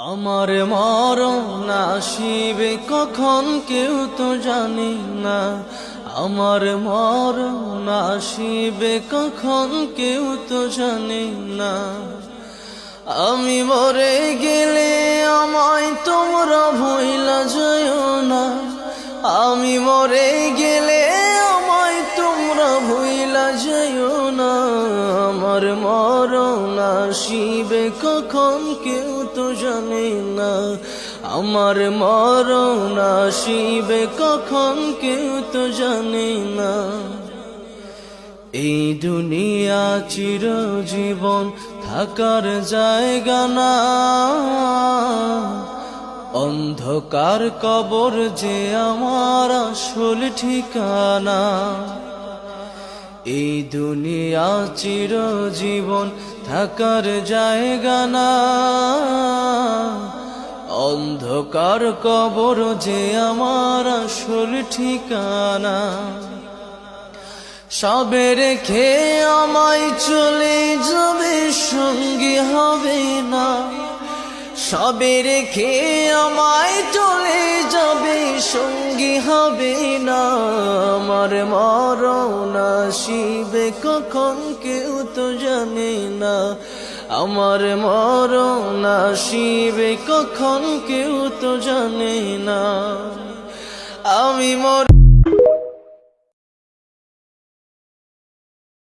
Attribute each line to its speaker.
Speaker 1: আমার মরণ আসিবে কখন কেউ তো জানে না। আমার মরণ আসিবে কখন কেউ তো জানে না। আমি মরে গেলে আমায় তোমরা ভুইলা যাইও না। আমি মরে গেলে আমায় তোমরা ভুইলা যাইও না। আমার মরণ আসিবে কখন কেউ তো জানে না। আমার মরণ আসিবে কখন কেউ তো জানে না। এই দুনিয়া চিরজীবন থাকার জায়গা না। অন্ধকার কবর যে আমার আসল ঠিকানা। এই দুনিয়া চিরজীবন থাকার জায়গা না। অন্ধকার কবর যে আমার আসল ঠিকানা। সবে রেখে আমায় চলে যাবে, সঙ্গী হবে না। সবে রেখে আমায় চলে যাবে, সঙ্গী হবে না। আমার মরণ আসিবে কখন কেউ তো জানে না। আমার মরণ আসিবে কখন কেউ তো জানে না। আমি